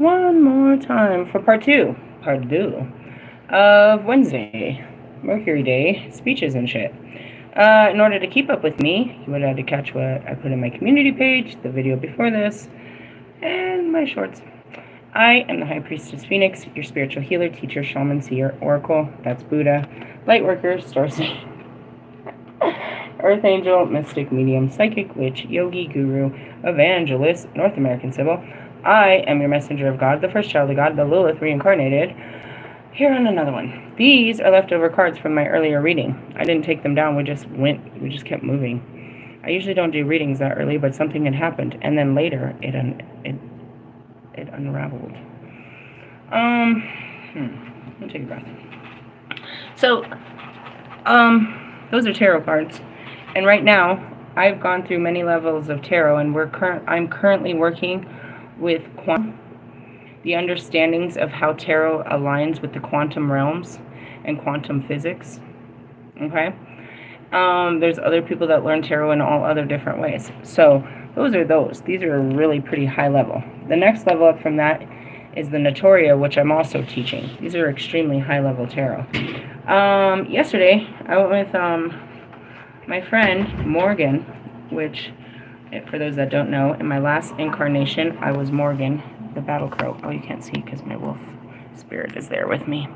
one more time for part two of Wednesday, Mercury Day, speeches and shit. In order to keep up with me, you would have to catch what I put in my community page, the video before this, and my shorts. I am the High Priestess Phoenix, your spiritual healer, teacher, shaman, seer, oracle, that's Buddha, lightworker, starseed, earth angel, mystic, medium, psychic, witch, yogi, guru, evangelist, North American Sybil. I am your messenger of God, the first child of God, the LILITH reincarnated. Here on another one. These are leftover cards from my earlier reading. I didn't take them down, we just kept moving. I usually don't do readings that early, but something had happened, and then later it unraveled. Let me take a breath. So, those are tarot cards, and right now I've gone through many levels of tarot, and I'm currently working with the understandings of how tarot aligns with the quantum realms and quantum physics. Okay, there's other people that learn tarot in all other different ways. So these are really pretty high level. The next level up from that is the Notoria, which I'm also teaching. These are extremely high level tarot. Yesterday I went with my friend Morgan, which, for those that don't know, in my last incarnation I was Morgan, the battle crow. Oh, you can't see because my wolf spirit is there with me.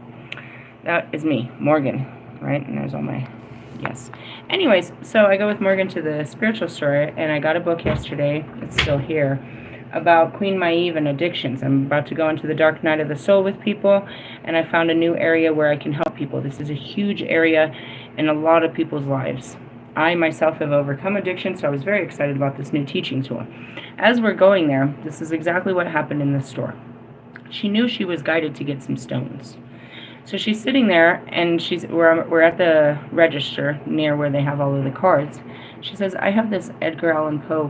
That is me, Morgan, right? And there's all my, yes. Anyways, so I go with Morgan to the spiritual store, and I got a book yesterday, it's still here, about Queen Maeve and addictions. I'm about to go into the dark night of the soul with people, and I found a new area where I can help people. This is a huge area in a lot of people's lives. I myself have overcome addiction, so I was very excited about this new teaching tool. As we're going there, this is exactly what happened in the store. She knew she was guided to get some stones. So she's sitting there, and we're at the register near where they have all of the cards. She says, I have this Edgar Allan Poe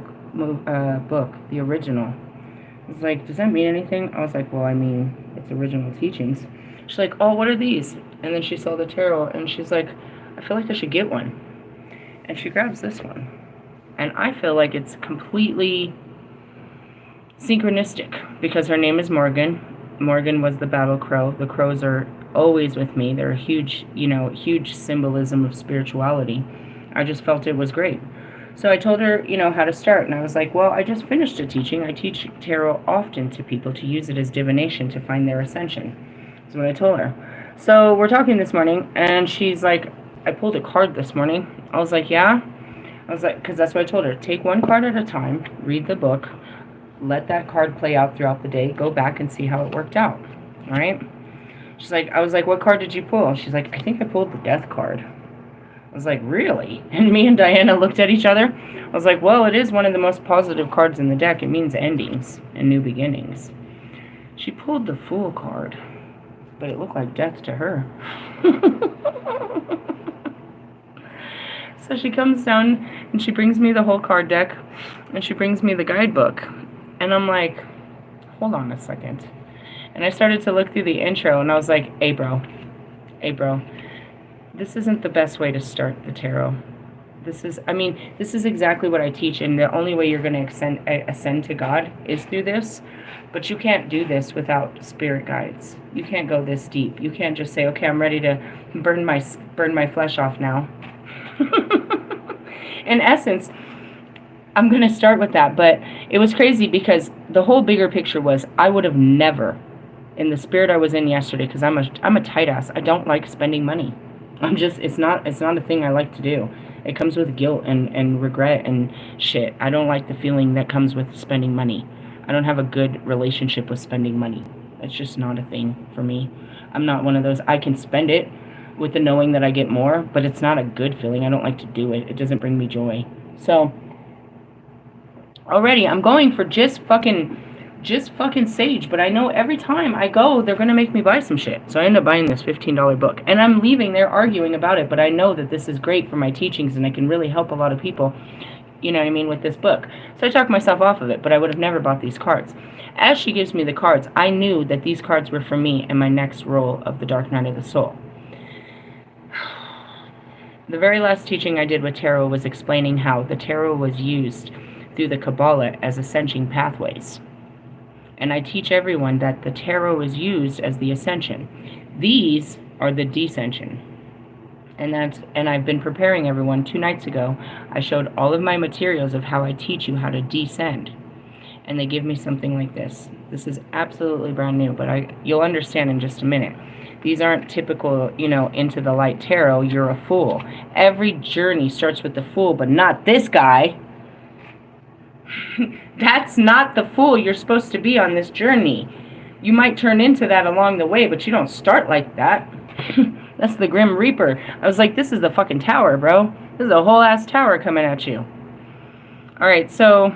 book, the original. I was like, does that mean anything? I was like, well, I mean, it's original teachings. She's like, oh, what are these? And then she saw the tarot, and she's like, I feel like I should get one. And she grabs this one. And I feel like it's completely synchronistic because her name is Morgan. Morgan was the battle crow. The crows are always with me. They're a huge, huge symbolism of spirituality. I just felt it was great. So I told her, how to start. And I was like, well, I just finished a teaching. I teach tarot often to people to use it as divination to find their ascension. That's what I told her. So we're talking this morning, and she's like, I pulled a card this morning. I was like, yeah? I was like, because that's what I told her. Take one card at a time, read the book, let that card play out throughout the day, go back and see how it worked out. All right? She's like, I was like, what card did you pull? She's like, I think I pulled the death card. I was like, really? And me and Diana looked at each other. I was like, well, it is one of the most positive cards in the deck. It means endings and new beginnings. She pulled the Fool card, but it looked like death to her. So she comes down and she brings me the whole card deck, and she brings me the guidebook. And I'm like, hold on a second. And I started to look through the intro, and I was like, hey bro, this isn't the best way to start the tarot. This is exactly what I teach, and the only way you're going to ascend to God is through this. But you can't do this without spirit guides. You can't go this deep. You can't just say, okay, I'm ready to burn my flesh off now. In essence, I'm going to start with that, but it was crazy because the whole bigger picture was I would have never, in the spirit I was in yesterday, because I'm a tight ass. I don't like spending money. It's not a thing I like to do. It comes with guilt and regret and shit. I don't like the feeling that comes with spending money. I don't have a good relationship with spending money. It's just not a thing for me. I'm not one of those. I can spend it with the knowing that I get more, but it's not a good feeling. I don't like to do it. It doesn't bring me joy. So already I'm going for just fucking sage, but I know every time I go they're gonna make me buy some shit. So I end up buying this $15 book, and I'm leaving there arguing about it, but I know that this is great for my teachings and I can really help a lot of people, with this book. So I talked myself off of it, but I would have never bought these cards. As she gives me the cards, I knew that these cards were for me in my next role of the Dark Night of the Soul. The very last teaching I did with tarot was explaining how the tarot was used through the Kabbalah as ascension pathways. And I teach everyone that the tarot is used as the ascension. These are the descension. And I've been preparing everyone. 2 nights ago, I showed all of my materials of how I teach you how to descend. And they give me something like this. This is absolutely brand new, but you'll understand in just a minute. These aren't typical, into the light tarot, you're a fool. Every journey starts with the fool, but not this guy. That's not the fool you're supposed to be on this journey. You might turn into that along the way, but you don't start like that. That's the Grim Reaper. I was like, this is the fucking tower, bro. This is a whole ass tower coming at you. Alright, so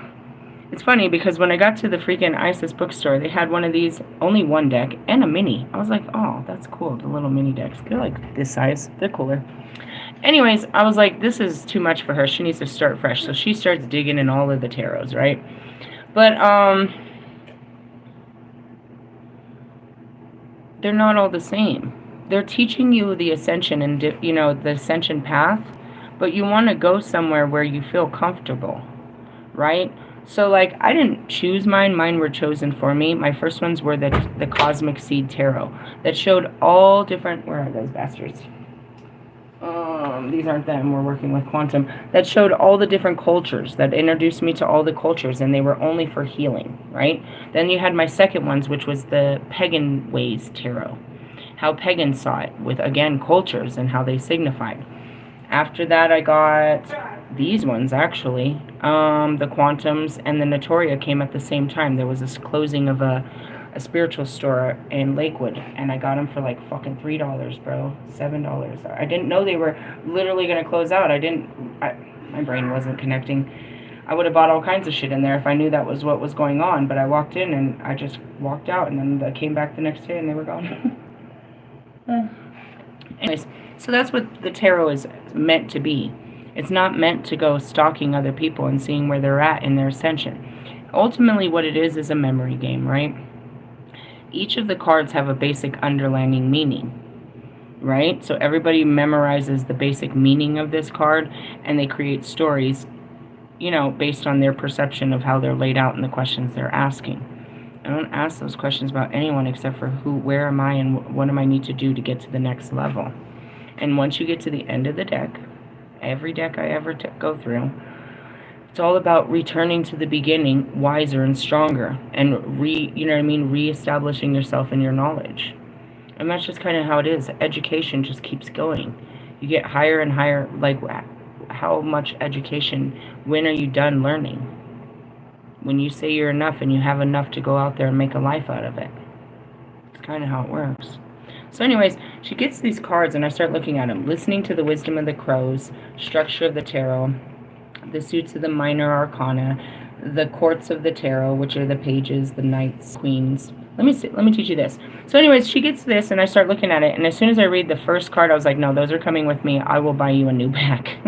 it's funny because when I got to the freaking ISIS bookstore, they had one of these, only one deck, and a mini. I was like, oh, that's cool, the little mini decks. They're like this size. They're cooler. Anyways, I was like, this is too much for her. She needs to start fresh. So she starts digging in all of the tarots, right? But, they're not all the same. They're teaching you the ascension and, the ascension path, but you want to go somewhere where you feel comfortable, right? So, like, I didn't choose mine. Mine were chosen for me. My first ones were the Cosmic Seed Tarot that showed all different... Where are those bastards? These aren't them. We're working with Quantum. That showed all the different cultures, that introduced me to all the cultures, and they were only for healing, right? Then you had my second ones, which was the Pagan Ways Tarot. How pagans saw it with, again, cultures and how they signified. After that, I got these ones, actually. The Quantums and the Notoria came at the same time. There was this closing of a spiritual store in Lakewood, and I got them for like fucking $3, bro. $7. I didn't know they were literally going to close out. My brain wasn't connecting. I would have bought all kinds of shit in there if I knew that was what was going on, but I walked in and I just walked out, and then I came back the next day and they were gone. Anyways, so that's what the tarot is meant to be. It's not meant to go stalking other people and seeing where they're at in their ascension. Ultimately, what it is a memory game, right? Each of the cards have a basic underlying meaning, right? So everybody memorizes the basic meaning of this card, and they create stories, based on their perception of how they're laid out in the questions they're asking. I don't ask those questions about anyone except for where am I, and what do I need to do to get to the next level. And once you get to the end of the deck, every deck I ever go through, it's all about returning to the beginning, wiser and stronger, and reestablishing yourself in your knowledge. And that's just kind of how it is. Education just keeps going. You get higher and higher. Like, how much education? When are you done learning? When you say you're enough and you have enough to go out there and make a life out of it. It's kind of how it works. So anyways, she gets these cards and I start looking at them, listening to the wisdom of the crows, structure of the tarot, the suits of the minor arcana, the courts of the tarot, which are the pages, the knights, queens. Let me teach you this. So anyways, she gets this and I start looking at it, and as soon as I read the first card, I was like, no, those are coming with me. I will buy you a new pack.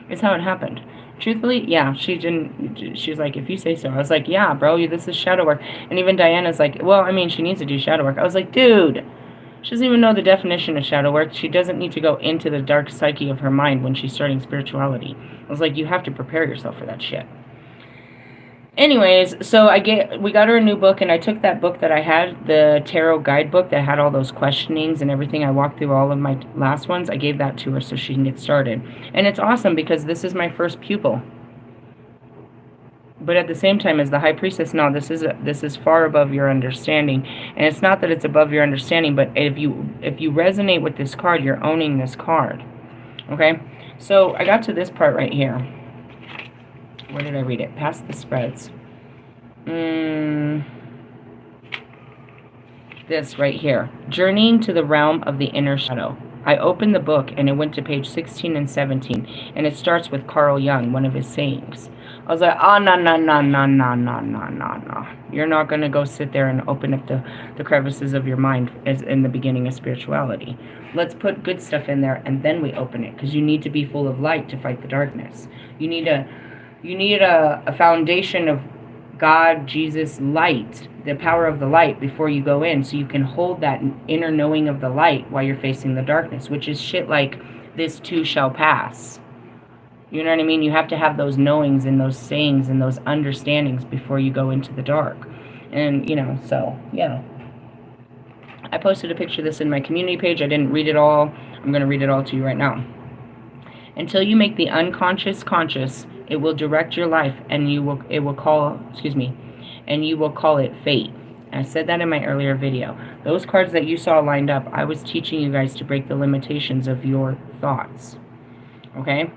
It's how it happened. Truthfully, yeah, she was like, if you say so. I was like, yeah, bro, this is shadow work. And even Diana's like, well, I mean, she needs to do shadow work. I was like, dude, she doesn't even know the definition of shadow work. She doesn't need to go into the dark psyche of her mind when she's starting spirituality. I was like, you have to prepare yourself for that shit. Anyways, so we got her a new book, and I took that book that I had, the tarot guidebook that had all those questionings and everything. I walked through all of my last ones. I gave that to her so she can get started. And it's awesome because this is my first pupil. But at the same time, as the High Priestess, no, this is far above your understanding. And it's not that it's above your understanding, but if you resonate with this card, you're owning this card. Okay? So I got to this part right here. Where did I read it? Past the spreads. This right here. Journeying to the realm of the inner shadow. I opened the book and it went to page 16 and 17. And it starts with Carl Jung, one of his sayings. I was like, no. You're not going to go sit there and open up the crevices of your mind as in the beginning of spirituality. Let's put good stuff in there and then we open it. Because you need to be full of light to fight the darkness. You need a foundation of God, Jesus, light, the power of the light before you go in, so you can hold that inner knowing of the light while you're facing the darkness, which is shit like, this too shall pass. You know what I mean? You have to have those knowings and those sayings and those understandings before you go into the dark. And, you know, so, yeah. I posted a picture of this in my community page. I didn't read it all. I'm going to read it all to you right now. Until you make the unconscious conscious, it will direct your life, and you will call it fate. I said that in my earlier video. Those cards that you saw lined up, I was teaching you guys to break the limitations of your thoughts. Okay?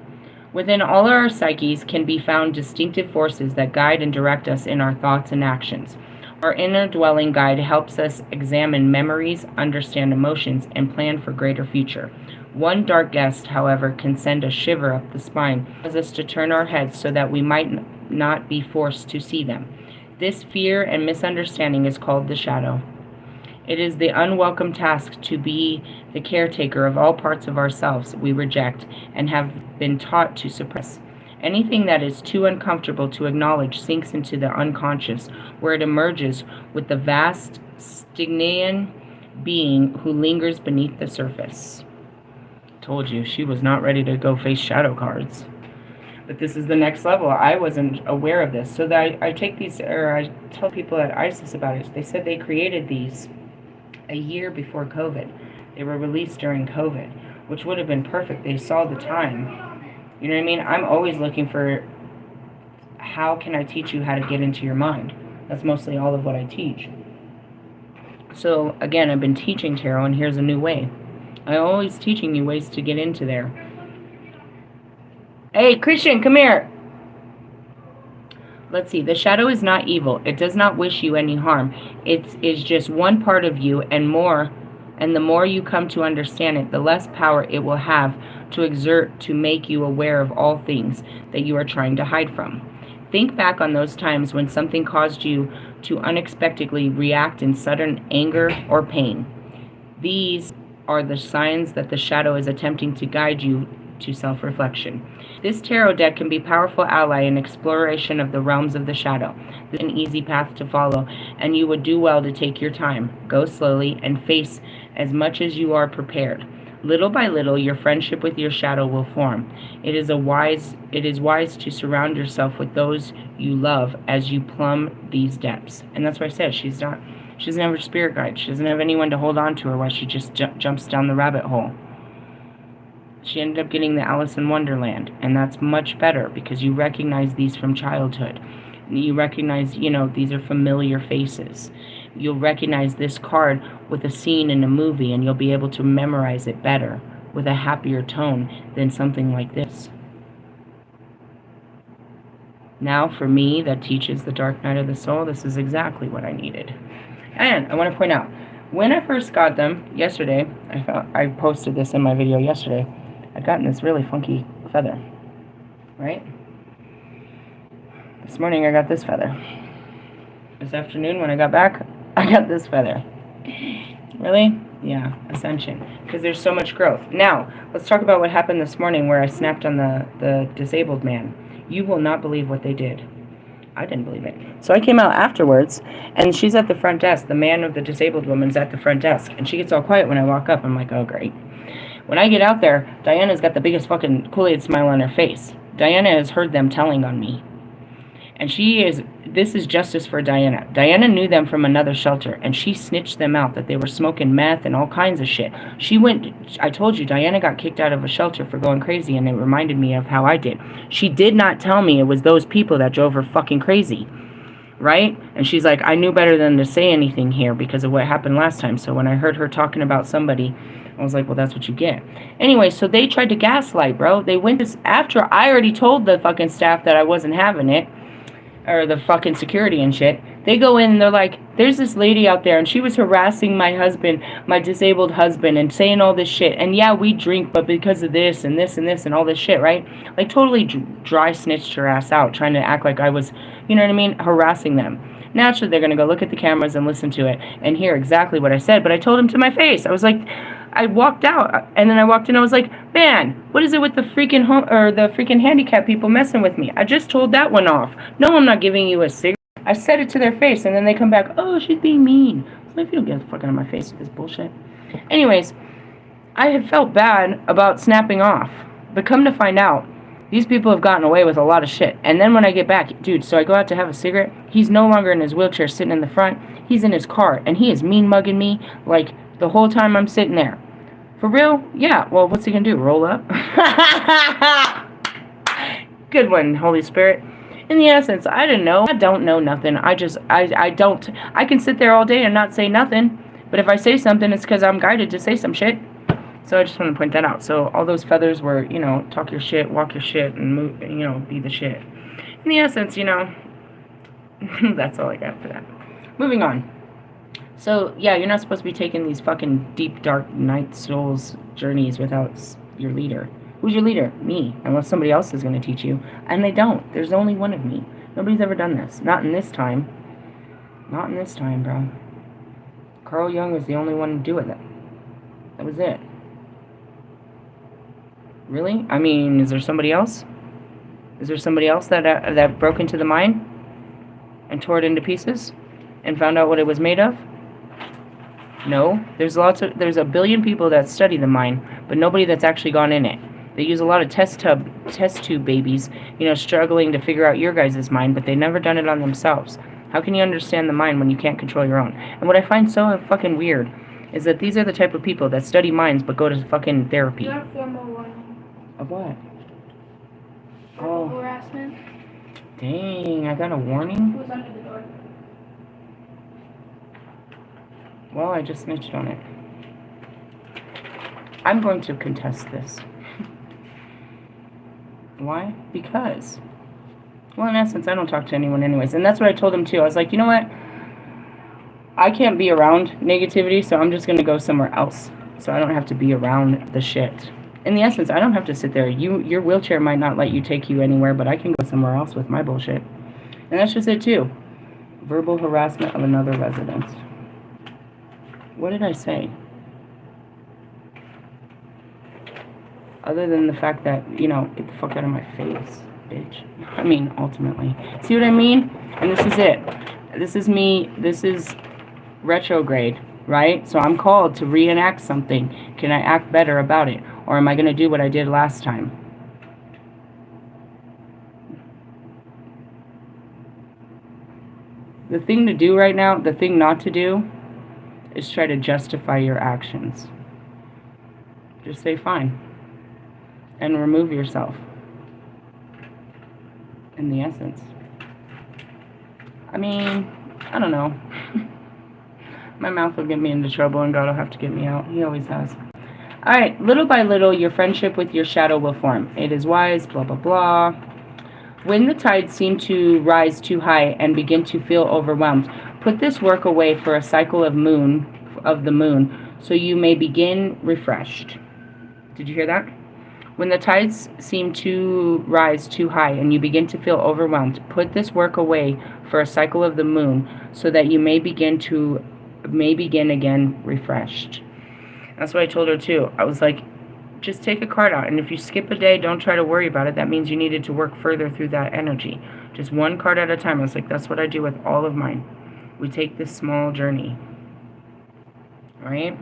Within all our psyches can be found distinctive forces that guide and direct us in our thoughts and actions. Our inner dwelling guide helps us examine memories, understand emotions, and plan for greater future. One dark guest, however, can send a shiver up the spine, cause us to turn our heads so that we might not be forced to see them. This fear and misunderstanding is called the shadow. It is the unwelcome task to be the caretaker of all parts of ourselves we reject and have been taught to suppress. Anything that is too uncomfortable to acknowledge sinks into the unconscious, where it emerges with the vast Stygian being who lingers beneath the surface. Told you, she was not ready to go face shadow cards. But this is the next level. I wasn't aware of this. So that I take these, or I tell people at ISIS about it. They said they created these a year before COVID. They were released during COVID, which would have been perfect. They saw the time. You know what I mean? I'm always looking for how can I teach you how to get into your mind. That's mostly all of what I teach. So again, I've been teaching tarot, and here's a new way. I'm always teaching you ways to get into there. Hey, Christian, come here. Let's see. The shadow is not evil. It does not wish you any harm. It is just one part of you, and the more you come to understand it, the less power it will have to exert to make you aware of all things that you are trying to hide from. Think back on those times when something caused you to unexpectedly react in sudden anger or pain. These are the signs that the shadow is attempting to guide you to self-reflection. This tarot deck can be a powerful ally in exploration of the realms of the shadow. This is an easy path to follow, and you would do well to take your time, go slowly, and face as much as you are prepared. Little by little, your friendship with your shadow will form. It is wise to surround yourself with those you love as you plumb these depths. And that's why I said she doesn't have a spirit guide. She doesn't have anyone to hold on to her while she just jumps down the rabbit hole. She ended up getting the Alice in Wonderland, and that's much better because you recognize these from childhood. You recognize, these are familiar faces. You'll recognize this card with a scene in a movie, and you'll be able to memorize it better with a happier tone than something like this. Now, for me, that teaches the Dark Night of the Soul, this is exactly what I needed. And I want to point out, when I first got them yesterday, I posted this in my video yesterday, I'd gotten this really funky feather, right? This morning I got this feather. This afternoon when I got back, I got this feather. Really? Yeah, Ascension. Because there's so much growth. Now, let's talk about what happened this morning where I snapped on the disabled man. You will not believe what they did. I didn't believe it. So I came out afterwards, and she's at the front desk. The man of the disabled woman's at the front desk, and she gets all quiet when I walk up. I'm like, oh, great. When I get out there, Diana's got the biggest fucking Kool-Aid smile on her face. Diana has heard them telling on me. And this is justice for Diana. Diana knew them from another shelter, and she snitched them out that they were smoking meth and all kinds of shit. I told you, Diana got kicked out of a shelter for going crazy, and it reminded me of how I did. She did not tell me it was those people that drove her fucking crazy, right? And she's like, I knew better than to say anything here because of what happened last time. So when I heard her talking about somebody, I was like, well, that's what you get. Anyway, so they tried to gaslight, bro. They went after I already told the fucking staff that I wasn't having it, or the fucking security and shit. They go in and they're like, there's this lady out there and she was harassing my husband, my disabled husband, and saying all this shit. And yeah, we drink, but because of this and this and this and all this shit, right? Like totally dry snitched her ass out, trying to act like I was, you know what I mean, harassing them. Naturally, they're going to go look at the cameras and listen to it and hear exactly what I said. But I told him to my face. I was like, I walked out, and then I walked in, I was like, man, what is it with the freaking handicapped people messing with me? I just told that one off. No, I'm not giving you a cigarette. I said it to their face, and then they come back, oh, she's being mean. So if you don't get the fuck out of my face with this bullshit. Anyways, I had felt bad about snapping off. But come to find out, These people have gotten away with a lot of shit. And then when I get back, dude, so I go out to have a cigarette. He's no longer in his wheelchair sitting in the front. He's in his car. And he is mean mugging me like the whole time I'm sitting there. For real? Yeah. Well, what's he going to do? Roll up? Good one, Holy Spirit. In the essence, I don't know nothing. I can sit there all day and not say nothing. But if I say something, it's because I'm guided to say some shit. So I just want to point that out. So all those feathers were, you know, talk your shit, walk your shit, and move, you know, be the shit. In the essence, you know, that's all I got for that. Moving on. So, yeah, you're not supposed to be taking these fucking deep, dark night souls journeys without your leader. Who's your leader? Me. Unless somebody else is going to teach you. And they don't. There's only one of me. Nobody's ever done this. Not in this time. Not in this time, bro. Carl Jung was the only one to do it. That was it. Really? I mean, is there somebody else? Is there somebody else that broke into the mine and tore it into pieces and found out what it was made of? No. There's a billion people that study the mine, but nobody that's actually gone in it. They use a lot of test tube babies, you know, struggling to figure out your guys' mind, but they've never done it on themselves. How can you understand the mind when you can't control your own? And what I find so fucking weird is that these are the type of people that study minds but go to fucking therapy. You got a formal warning. Of what? Verbal harassment. Dang, I got a warning? Who was under the door? Well, I just snitched on it. I'm going to contest this. Why? Because, well, in essence, I don't talk to anyone anyways. And that's what I told him, too. I was like, you know what? I can't be around negativity, so I'm just going to go somewhere else. So I don't have to be around the shit. In the essence, I don't have to sit there. Your wheelchair might not let you take you anywhere, but I can go somewhere else with my bullshit. And that's just it, too. Verbal harassment of another resident. What did I say? Other than the fact that, you know, get the fuck out of my face, bitch. I mean, ultimately. See what I mean? And this is it. This is me. This is retrograde, right? So I'm called to reenact something. Can I act better about it? Or am I going to do what I did last time? The thing to do right now, the thing not to do, is try to justify your actions. Just say fine. And remove yourself. In the essence. I mean, I don't know. My mouth will get me into trouble and God will have to get me out. He always has. Alright, little by little, your friendship with your shadow will form. It is wise, blah, blah, blah. When the tides seem to rise too high and begin to feel overwhelmed, put this work away for a cycle of the moon, so you may begin refreshed. Did you hear that? When the tides seem to rise too high and you begin to feel overwhelmed, put this work away for a cycle of the moon, so that you may begin again refreshed. That's what I told her too. I was like, just take a card out, and if you skip a day, don't try to worry about it. That means you needed to work further through that energy. Just one card at a time. I was like, that's what I do with all of mine. We take this small journey. All right?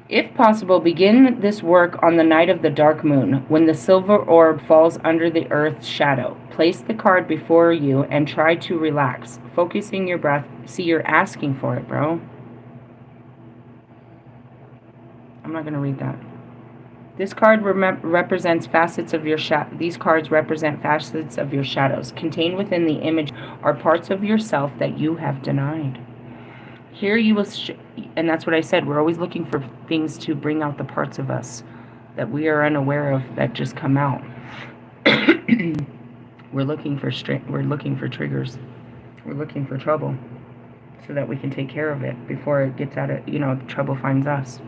If possible, begin this work on the night of the dark moon, when the silver orb falls under the earth's shadow. Place the card before you and try to relax, focusing your breath. See, you're asking for it, bro. I'm not going to read that. This card represents facets of your shadow. These cards represent facets of your shadows. Contained within the image are parts of yourself that you have denied. Here you will, and that's what I said, we're always looking for things to bring out the parts of us that we are unaware of that just come out. We're looking for triggers. We're looking for trouble so that we can take care of it before it gets out of, trouble finds us.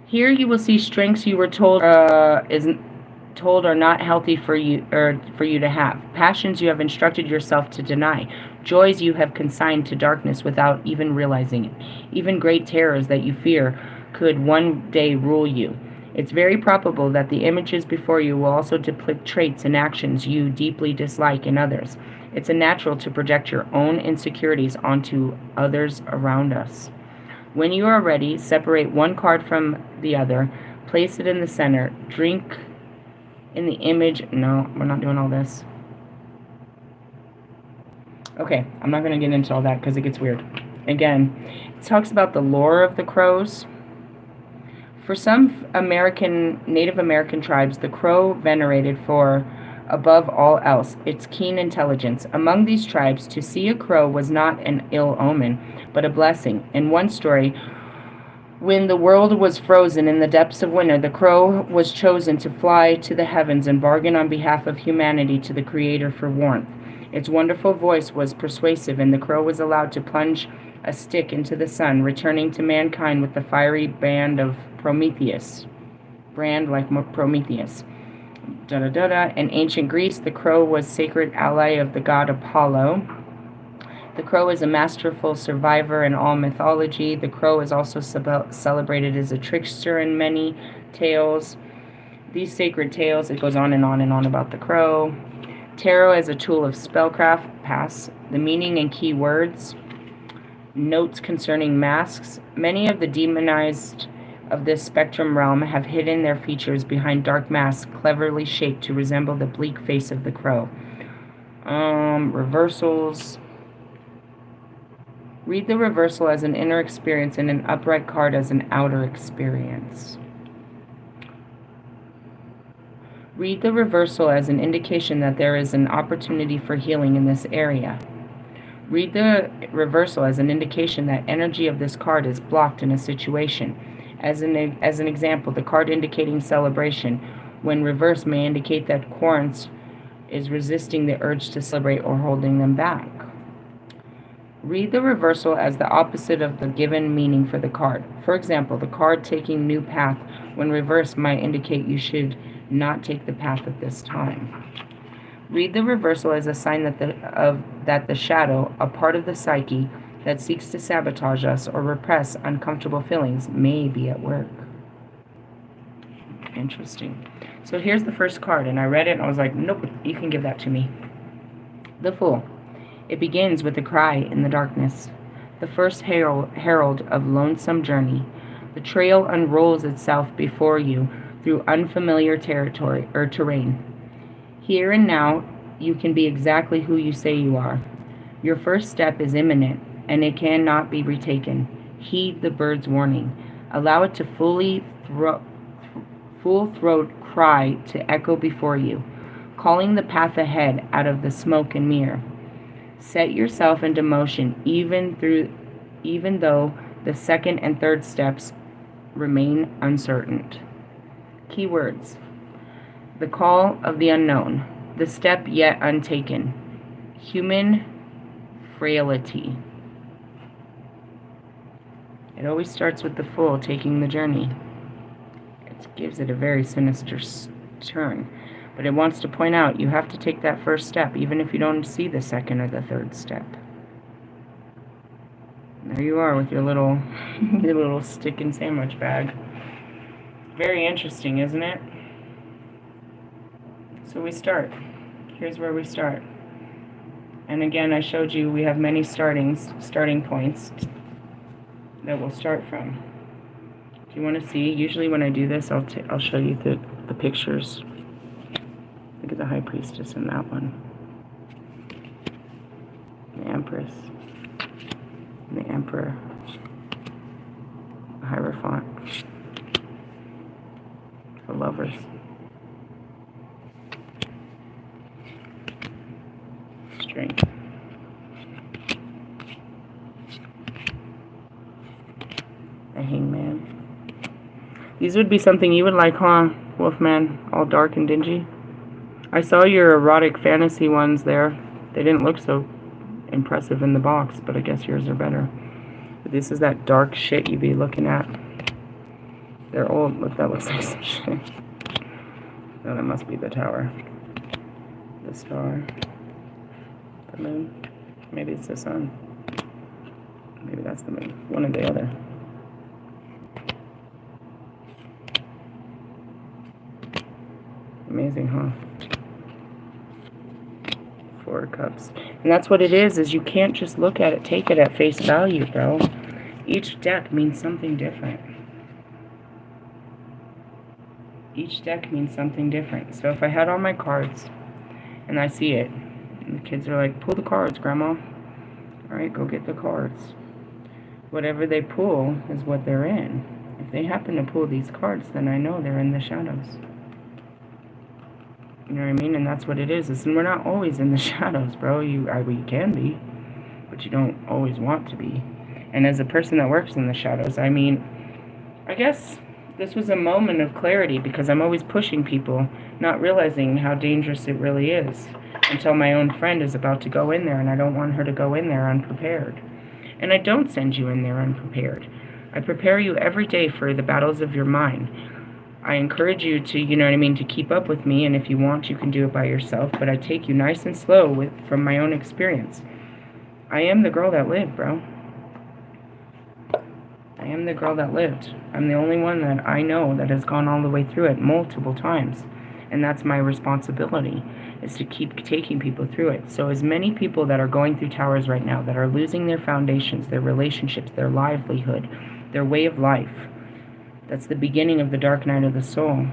Here you will see strengths you were told are not healthy for you to have. Passions you have instructed yourself to deny. Joys you have consigned to darkness without even realizing it. Even great terrors that you fear could one day rule you. It's very probable that the images before you will also depict traits and actions you deeply dislike in others. It's natural to project your own insecurities onto others around us. When you are ready, separate one card from the other, place it in the center, drink in the image. No, we're not doing all this. Okay, I'm not going to get into all that because it gets weird. Again, it talks about the lore of the crows. For some Native American tribes, the crow venerated for, above all else, its keen intelligence. Among these tribes, to see a crow was not an ill omen, but a blessing. In one story, when the world was frozen in the depths of winter, the crow was chosen to fly to the heavens and bargain on behalf of humanity to the Creator for warmth. Its wonderful voice was persuasive, and the crow was allowed to plunge a stick into the sun, returning to mankind with the fiery brand like Prometheus. In ancient Greece, the crow was sacred ally of the god Apollo. The crow is a masterful survivor in all mythology. The crow is also celebrated as a trickster in many tales. These sacred tales, it goes on and on and on about the crow. Tarot as a tool of spellcraft, pass. The meaning and key words. Notes concerning masks. Many of the demonized of this spectrum realm have hidden their features behind dark masks cleverly shaped to resemble the bleak face of the crow. Reversals. Read the reversal as an inner experience and an upright card as an outer experience. Read the reversal as an indication that there is an opportunity for healing in this area. Read the reversal as an indication that energy of this card is blocked in a situation. As an example, the card indicating celebration, when reversed, may indicate that Corinth is resisting the urge to celebrate or holding them back. Read the reversal as the opposite of the given meaning for the card. For example, the card taking new path, when reversed, might indicate you should not take the path at this time. Read the reversal as a sign that the shadow, a part of the psyche that seeks to sabotage us or repress uncomfortable feelings, may be at work. Interesting. So here's the first card, and I read it and I was like, nope, you can give that to me. The Fool. It begins with a cry in the darkness, the first herald of lonesome journey. The trail unrolls itself before you through unfamiliar territory or terrain. Here and now, you can be exactly who you say you are. Your first step is imminent, and it cannot be retaken. Heed the bird's warning. Allow it to full throat cry to echo before you, calling the path ahead out of the smoke and mirror. Set yourself into motion, even though the second and third steps remain uncertain. Keywords. The call of the unknown. The step yet untaken. Human frailty. It always starts with the Fool taking the journey. It gives it a very sinister turn. But it wants to point out you have to take that first step, even if you don't see the second or the third step. And there you are with your little stick and sandwich bag. Very interesting, isn't it? So we start. Here's where we start. And again, I showed you we have many starting points that we'll start from. If you want to see, usually when I do this, I'll show you the pictures. Look at the High Priestess in that one. The Empress. And the Emperor. The Hierophant. The Lovers. Strength. The Hangman. These would be something you would like, huh, Wolfman? All dark and dingy? I saw your erotic fantasy ones there. They didn't look so impressive in the box, but I guess yours are better. But this is that dark shit you'd be looking at. They're old. Look, that looks like some shit. Oh, that must be the tower. The star. The moon. Maybe it's the sun. Maybe that's the moon. One or the other. Amazing, huh? 4 cups. And that's what it is you can't just look at it, take it at face value, bro. Each deck means something different. Each deck means something different. So if I had all my cards and I see it, and the kids are like, pull the cards, Grandma. Alright, go get the cards. Whatever they pull is what they're in. If they happen to pull these cards, then I know they're in the shadows. You know what I mean? And that's what it is. And we're not always in the shadows, bro. You can be, but you don't always want to be. And as a person that works in the shadows, I mean, I guess this was a moment of clarity because I'm always pushing people, not realizing how dangerous it really is until my own friend is about to go in there, and I don't want her to go in there unprepared. And I don't send you in there unprepared. I prepare you every day for the battles of your mind. I encourage you to, you know what I mean, to keep up with me, and if you want, you can do it by yourself, but I take you nice and slow from my own experience. I am the girl that lived, bro. I am the girl that lived. I'm the only one that I know that has gone all the way through it multiple times. And that's my responsibility, is to keep taking people through it. So as many people that are going through towers right now, that are losing their foundations, their relationships, their livelihood, their way of life, that's the beginning of the dark night of the soul.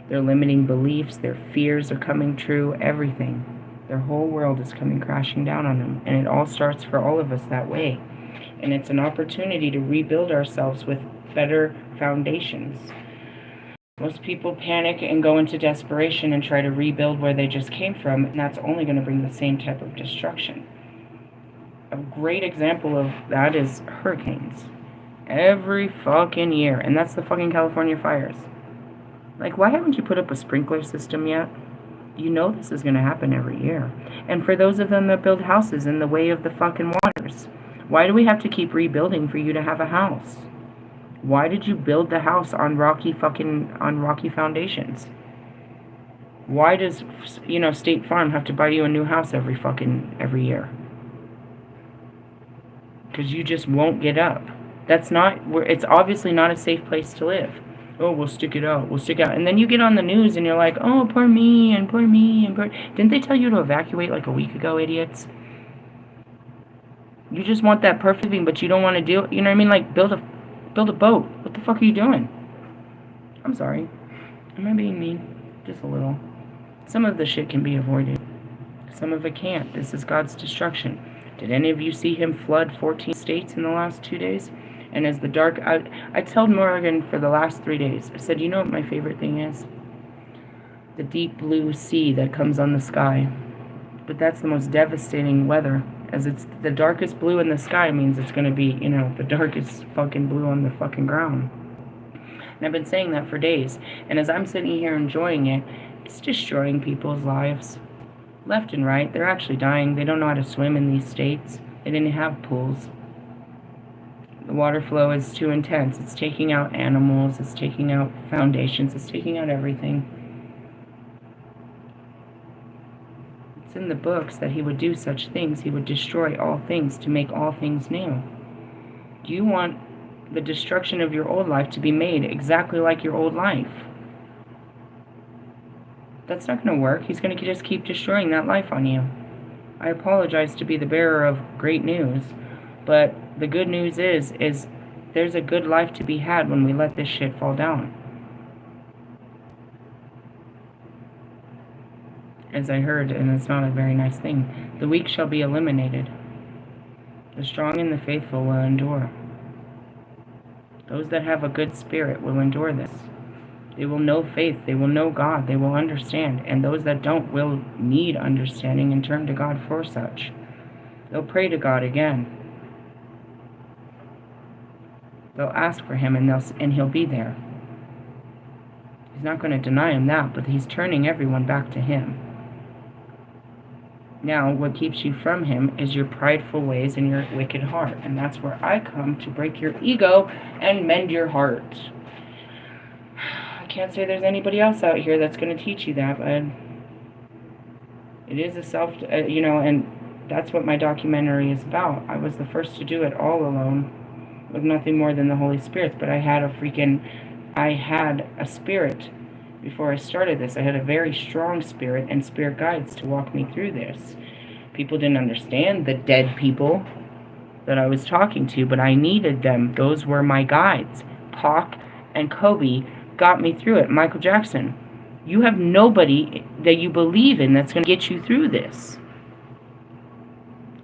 Their limiting beliefs, their fears are coming true, everything. Their whole world is coming crashing down on them. And it all starts for all of us that way. And it's an opportunity to rebuild ourselves with better foundations. Most people panic and go into desperation and try to rebuild where they just came from, and that's only going to bring the same type of destruction. A great example of that is hurricanes. Every fucking year. And that's the fucking California fires. Like, why haven't you put up a sprinkler system yet? You know this is going to happen every year. And for those of them that build houses in the way of the fucking waters, why do we have to keep rebuilding for you to have a house? Why did you build the house on rocky foundations? Why does, State Farm have to buy you a new house every year? Because you just won't get up. It's obviously not a safe place to live. Oh, we'll stick it out. And then you get on the news and you're like, oh, poor me, and poor me, and poor... Didn't they tell you to evacuate like a week ago, idiots? You just want that perfect thing, but you don't want to do it. You know what I mean? Like, build a boat. What the fuck are you doing? I'm sorry. Am I being mean? Just a little. Some of the shit can be avoided. Some of it can't. This is God's destruction. Did any of you see him flood 14 states in the last 2 days? And as the dark... I told Morgan for the last 3 days, I said, you know what my favorite thing is? The deep blue sea that comes on the sky. But that's the most devastating weather. As it's the darkest blue in the sky means it's going to be, the darkest fucking blue on the fucking ground. And I've been saying that for days. And as I'm sitting here enjoying it, it's destroying people's lives. Left and right, they're actually dying. They don't know how to swim in these states. They didn't have pools. The water flow is too intense. It's taking out animals. It's taking out foundations. It's taking out everything. It's in the books that he would do such things. He would destroy all things to make all things new. Do you want the destruction of your old life to be made exactly like your old life? That's not going to work. He's going to just keep destroying that life on you. I apologize to be the bearer of great news, but the good news is there's a good life to be had when we let this shit fall down. As I heard, and it's not a very nice thing, the weak shall be eliminated. The strong and the faithful will endure. Those that have a good spirit will endure this. They will know faith. They will know God. They will understand. And those that don't will need understanding and turn to God for such. They'll pray to God again. They'll ask for him, and he'll be there. He's not going to deny him that, but he's turning everyone back to him. Now, what keeps you from him is your prideful ways and your wicked heart. And that's where I come to break your ego and mend your heart. I can't say there's anybody else out here that's going to teach you that, but it is and that's what my documentary is about. I was the first to do it all alone with nothing more than the Holy Spirit, but I had a spirit. Before I started this, I had a very strong spirit and spirit guides to walk me through this. People didn't understand the dead people that I was talking to, but I needed them. Those were my guides. Pac and Kobe got me through it. Michael Jackson. You have nobody that you believe in that's going to get you through this.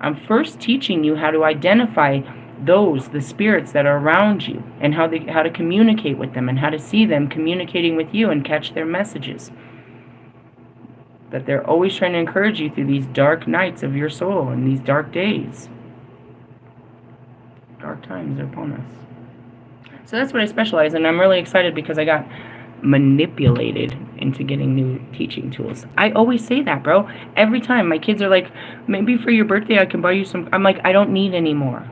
I'm first teaching you how to identify the spirits that are around you, and how to communicate with them, and how to see them communicating with you and catch their messages. That they're always trying to encourage you through these dark nights of your soul and these dark days. Dark times are upon us. So that's what I specialize in. I'm really excited because I got manipulated into getting new teaching tools. I always say that, bro. Every time my kids are like, maybe for your birthday I can buy you some. I'm like, I don't need any more.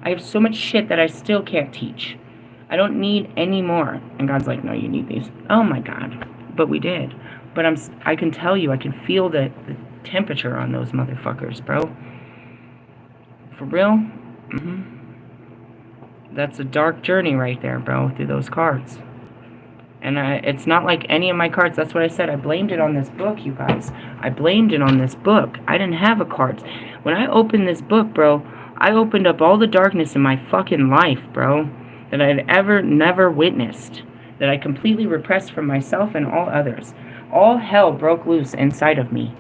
I have so much shit that I still can't teach. I don't need any more. And God's like, no, you need these. Oh my God. But we did. But I can tell you, I can feel the temperature on those motherfuckers, bro. For real? That's a dark journey right there, bro, through those cards. And it's not like any of my cards. That's what I said. I blamed it on this book, you guys. I blamed it on this book. I didn't have a card. When I opened this book, bro, I opened up all the darkness in my fucking life, bro, that I'd never witnessed. That I completely repressed from myself and all others. All hell broke loose inside of me.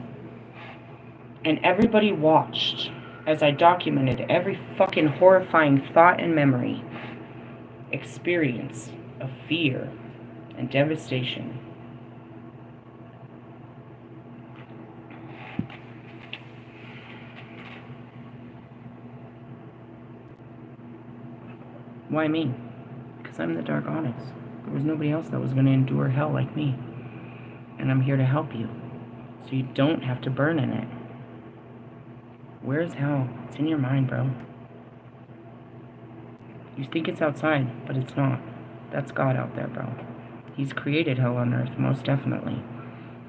And everybody watched as I documented every fucking horrifying thought and memory, experience of fear and devastation. Why me? Because I'm the Dark Onyx. There was nobody else that was going to endure hell like me. And I'm here to help you, so you don't have to burn in it. Where's hell? It's in your mind, bro. You think it's outside, but it's not. That's God out there, bro. He's created hell on earth, most definitely.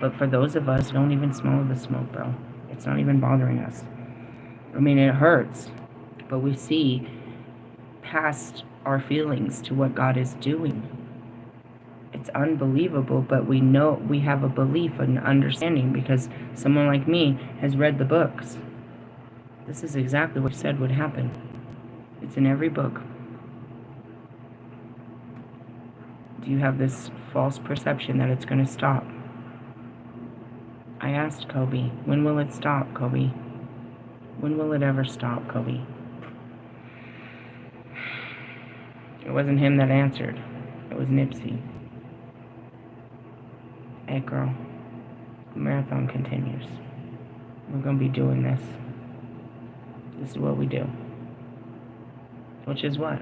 But for those of us who don't even smell the smoke, bro, it's not even bothering us. I mean, it hurts, but we see past our feelings to what God is doing. It's unbelievable, but we know, we have a belief and understanding because someone like me has read the books. This is exactly what said would happen. It's in every book. Do you have this false perception that it's going to stop? I asked Kobe, when will it stop, Kobe? When will it ever stop, Kobe? It wasn't him that answered. It was Nipsey. Hey girl, the marathon continues. We're going to be doing this. This is what we do. Which is what?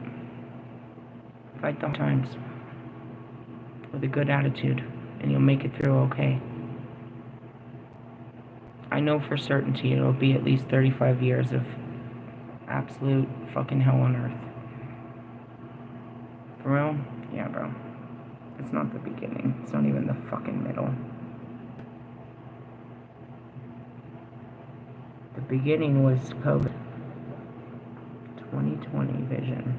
Fight the times with a good attitude, and you'll make it through okay. I know for certainty it'll be at least 35 years of absolute fucking hell on earth. For real? Yeah, bro. It's not the beginning. It's not even the fucking middle. The beginning was COVID. 2020 vision.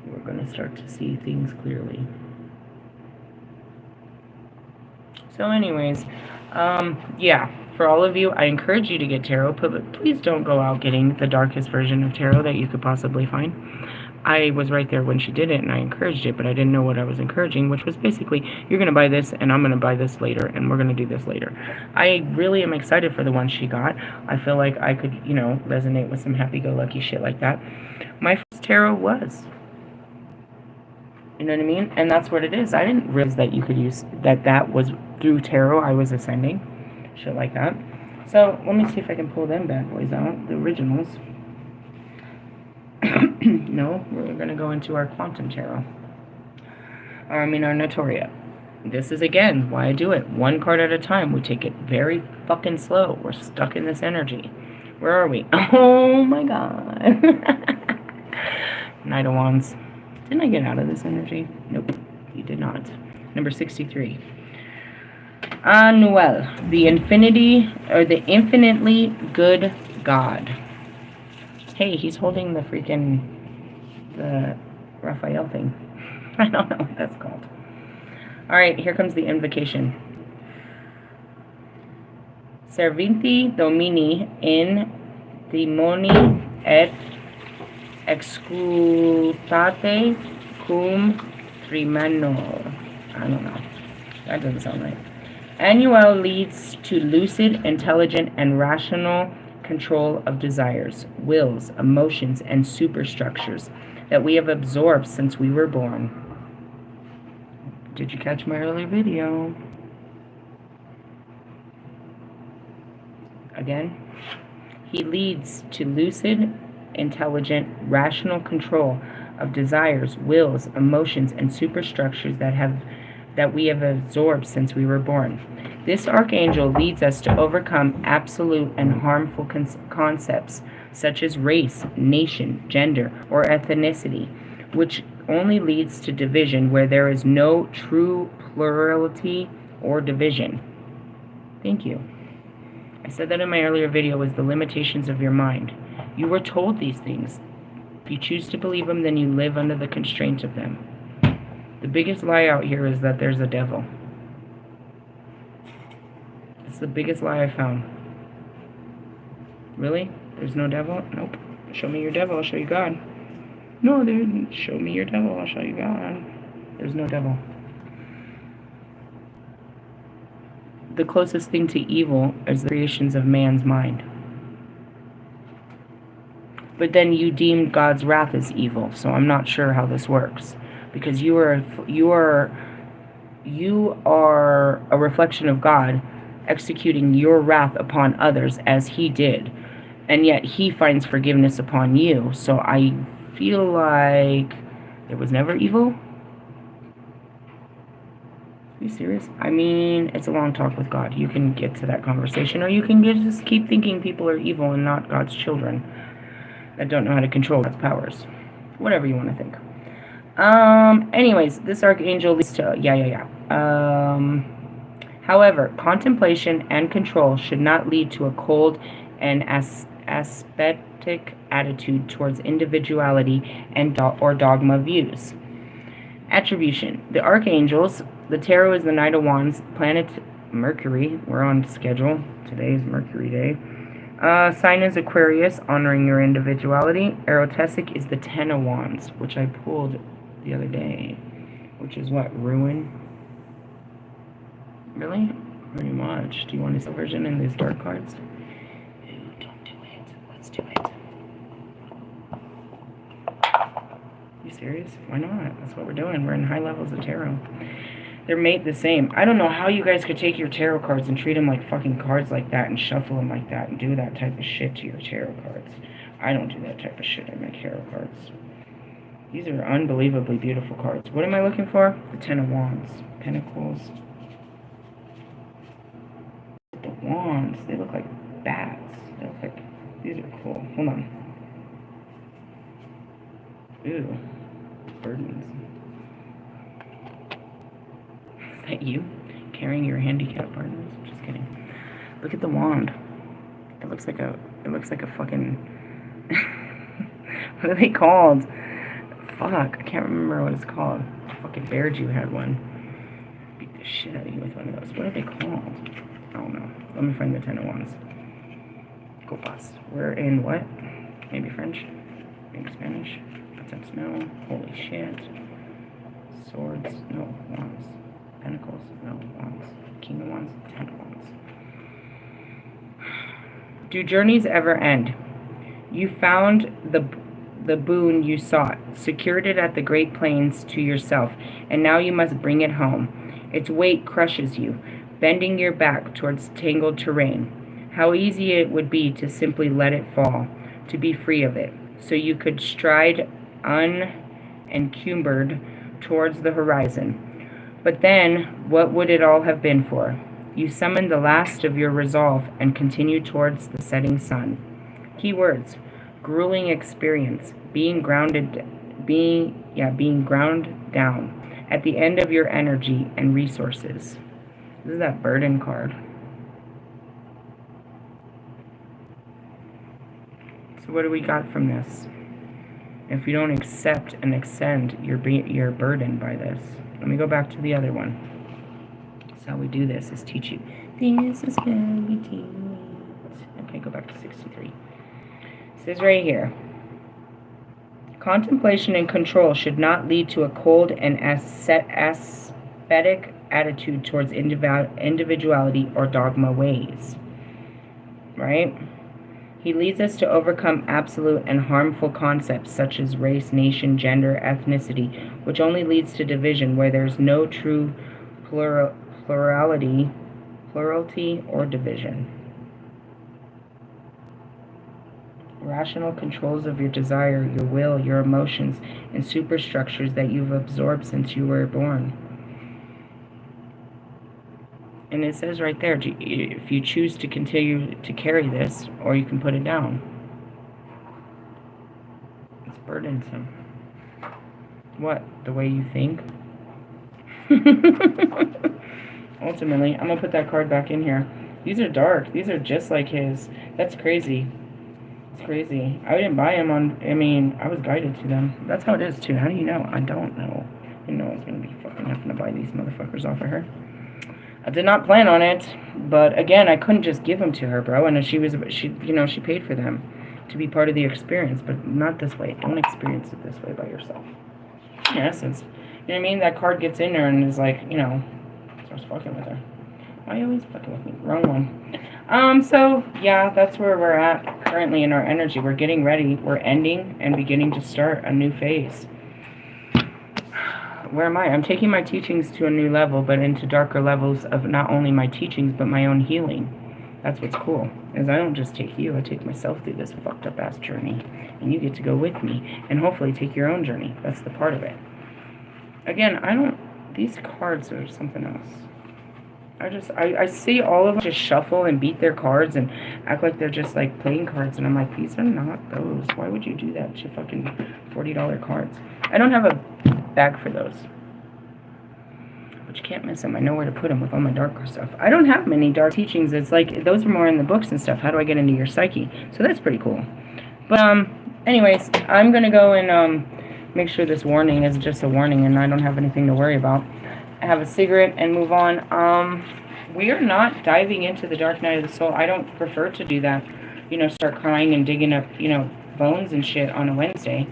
We're going to start to see things clearly. So anyways, yeah, for all of you, I encourage you to get tarot, but please don't go out getting the darkest version of tarot that you could possibly find. I was right there when she did it, and I encouraged it, but I didn't know what I was encouraging, which was basically, you're going to buy this, and I'm going to buy this later, and we're going to do this later. I really am excited for the one she got. I feel like I could, you know, resonate with some happy-go-lucky shit like that. My first tarot was. You know what I mean? And that's what it is. I didn't realize that you could use, that was through tarot I was ascending. Shit like that. So, let me see if I can pull them bad boys out, the originals. No, we're going to go into our quantum tarot. Our Notoria. This is, again, why I do it. One card at a time. We take it very fucking slow. We're stuck in this energy. Where are we? Oh, my God. Knight of Wands. Didn't I get out of this energy? Nope, you did not. Number 63. Anuel. The infinitely good God. Hey, he's holding the Raphael thing. I don't know what that's called. Alright, here comes the invocation. Servinti Domini in demoni et exclutate Cum Trimano. I don't know. That doesn't sound right. Annual leads to lucid, intelligent, and rational control of desires, wills, emotions, and superstructures that we have absorbed since we were born. Did you catch my earlier video? Again, he leads to lucid, intelligent, rational control of desires, wills, emotions, and superstructures that we have absorbed since we were born. This archangel leads us to overcome absolute and harmful concepts such as race, nation, gender, or ethnicity, which only leads to division where there is no true plurality or division. Thank you. I said that in my earlier video was the limitations of your mind. You were told these things. If you choose to believe them, then you live under the constraints of them. The biggest lie out here is that there's a devil. It's the biggest lie I found. Really? There's no devil? Nope. Show me your devil, I'll show you God. No, dude. Show me your devil, I'll show you God. There's no devil. The closest thing to evil is the creations of man's mind. But then you deemed God's wrath as evil, so I'm not sure how this works. Because you are a reflection of God, executing your wrath upon others as he did. And yet he finds forgiveness upon you. So I feel like there was never evil. Are you serious? I mean, it's a long talk with God. You can get to that conversation, or you can just keep thinking people are evil and not God's children that don't know how to control God's powers. Whatever you want to think. Anyways, this archangel leads to, however, contemplation and control should not lead to a cold and ascetic attitude towards individuality and or dogma views. Attribution. The archangels, the tarot is the Knight of Wands, planet Mercury, we're on schedule, today is Mercury day. Sign is Aquarius, honoring your individuality. Erotesic is the Ten of Wands, which I pulled the other day, which is what, ruin? Really? Pretty much. Do you want to see a version in these dark cards? Ew, don't do it. Let's do it. You serious? Why not? That's what we're doing. We're in high levels of tarot. They're made the same. I don't know how you guys could take your tarot cards and treat them like fucking cards like that and shuffle them like that and do that type of shit to your tarot cards. I don't do that type of shit in my tarot cards. These are unbelievably beautiful cards. What am I looking for? The Ten of Wands. Pentacles. The Wands. They look like bats. They look like... These are cool. Hold on. Ew. Burdens. Is that you? Carrying your handicap burdens? Just kidding. Look at the wand. It looks like a fucking... What are they called? Fuck, I can't remember what it's called. Fucking Bear Jew had one. Beat the shit out of you with one of those. What are they called? I don't know. Let me find the Ten of Wands. Go bust. We're in what? Maybe French? Maybe Spanish? Attempts no. Holy shit. Swords? No. Wands. Pentacles? No. Wands. King of Wands? Ten of Wands. Do journeys ever end? You found the boon you sought, secured it at the Great Plains to yourself, and now you must bring it home. Its weight crushes you, bending your back towards tangled terrain. How easy it would be to simply let it fall, to be free of it, so you could stride unencumbered towards the horizon. But then, what would it all have been for? You summoned the last of your resolve and continued towards the setting sun. Key words: grueling experience, being ground down at the end of your energy and resources. This is that burden card. So what do we got from this? If you don't accept and extend, you're burdened by this. Let me go back to the other one. That's how we do this, is teach you. This is how we do it. Okay, go back to 63. It says right here, Contemplation and control should not lead to a cold and aesthetic attitude towards individuality or dogma ways. Right? He leads us to overcome absolute and harmful concepts such as race, nation, gender, ethnicity, which only leads to division where there's no true plurality or division. Rational controls of your desire, your will, your emotions, and superstructures that you've absorbed since you were born. And it says right there, if you choose to continue to carry this, or you can put it down. It's burdensome. What? The way you think? Ultimately, I'm going to put that card back in here. These are dark. These are just like his. That's crazy. It's crazy. I didn't buy them on, I was guided to them. That's how it is, too. How do you know? I don't know. I didn't know I was going to be fucking having to buy these motherfuckers off of her. I did not plan on it, but again, I couldn't just give them to her, bro. And she paid for them to be part of the experience, but not this way. Don't experience it this way by yourself. In essence, you know what I mean? That card gets in there and is like, starts fucking with her. Why are you always fucking with me? Wrong one. So, yeah, that's where we're at currently in our energy. We're getting ready. We're ending and beginning to start a new phase. Where am I? I'm taking my teachings to a new level, but into darker levels of not only my teachings, but my own healing. That's what's cool, is I don't just take you, I take myself through this fucked up ass journey, and you get to go with me, and hopefully take your own journey. That's the part of it. Again, these cards are something else. I see all of them just shuffle and beat their cards and act like they're just like playing cards, and I'm like, these are not those. Why would you do that to fucking $40 cards? I don't have a bag for those, but you can't miss them. I know where to put them with all my darker stuff. I don't have many dark teachings. It's like those are more in the books and stuff. How do I get into your psyche? So that's pretty cool. But anyways, I'm gonna go and make sure this warning is just a warning and I don't have anything to worry about. Have a cigarette and move on. We are not diving into the dark night of the soul. I don't prefer to do that. Start crying and digging up, bones and shit on a Wednesday.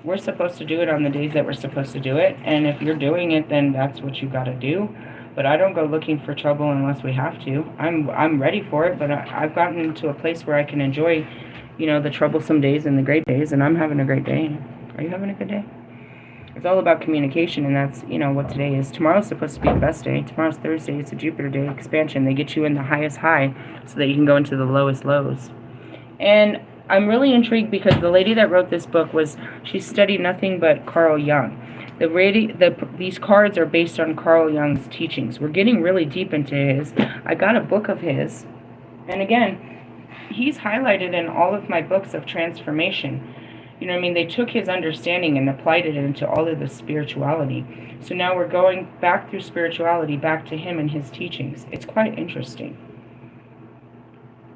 We're supposed to do it on the days that we're supposed to do it. And if you're doing it, then that's what you got to do. But I don't go looking for trouble unless we have to. I'm ready for it, but I've gotten to a place where I can enjoy, the troublesome days and the great days. And I'm having a great day. Are you having a good day? It's all about communication, and that's, what today is. Tomorrow's supposed to be the best day. Tomorrow's Thursday. It's a Jupiter day, expansion. They get you in the highest high so that you can go into the lowest lows. And I'm really intrigued because the lady that wrote this book she studied nothing but Carl Jung. These cards are based on Carl Jung's teachings. We're getting really deep into his. I got a book of his, and again, he's highlighted in all of my books of transformation. They took his understanding and applied it into all of the spirituality. So now we're going back through spirituality, back to him and his teachings. It's quite interesting.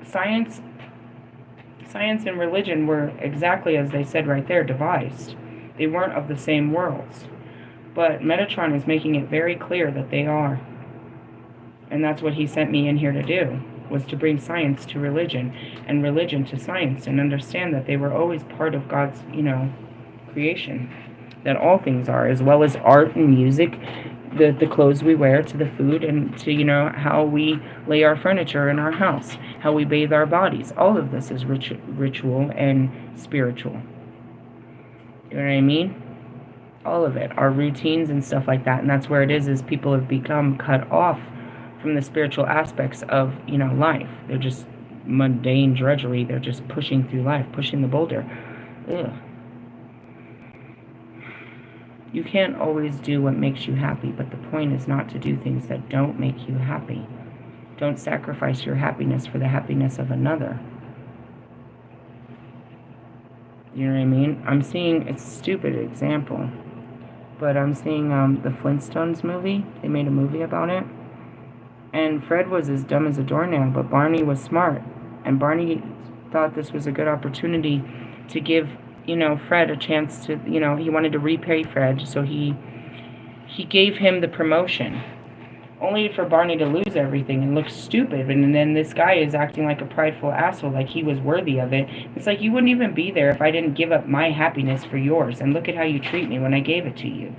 Science and religion were exactly as they said right there, devised. They weren't of the same worlds. But Metatron is making it very clear that they are. And that's what he sent me in here to do, was to bring science to religion and religion to science and understand that they were always part of God's, creation. That all things are, as well as art and music, the clothes we wear, to the food, and to, how we lay our furniture in our house, how we bathe our bodies. All of this is ritual and spiritual. You know what I mean? All of it. Our routines and stuff like that. And that's where it is people have become cut off from the spiritual aspects of, life. They're just mundane drudgery. They're just pushing through life, pushing the boulder. Ugh. You can't always do what makes you happy, but the point is not to do things that don't make you happy. Don't sacrifice your happiness for the happiness of another. You know what I mean? I'm seeing, it's a stupid example, but I'm seeing the Flintstones movie. They made a movie about it. And Fred was as dumb as a doornail, but Barney was smart. And Barney thought this was a good opportunity to give, Fred a chance to, he wanted to repay Fred, so he gave him the promotion. only for Barney to lose everything and look stupid. And then this guy is acting like a prideful asshole, like he was worthy of it. It's like, you wouldn't even be there if I didn't give up my happiness for yours. And look at how you treat me when I gave it to you.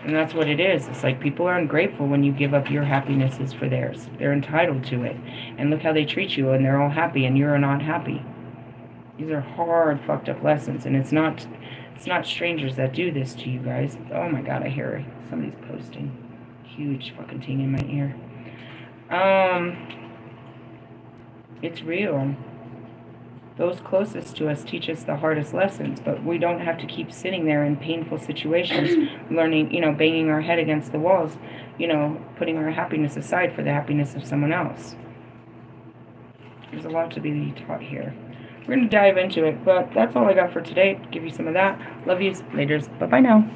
And that's what it is. It's like, people are ungrateful when you give up your happinesses for theirs. They're entitled to it. And look how they treat you, and they're all happy, and you're not happy. These are hard, fucked up lessons, and it's not strangers that do this to you guys. Oh my God, I hear somebody's posting. Huge fucking ting in my ear. It's real. Those closest to us teach us the hardest lessons, but we don't have to keep sitting there in painful situations, learning, banging our head against the walls, putting our happiness aside for the happiness of someone else. There's a lot to be taught here. We're going to dive into it, but that's all I got for today. Give you some of that. Love yous. Laters. Bye-bye now.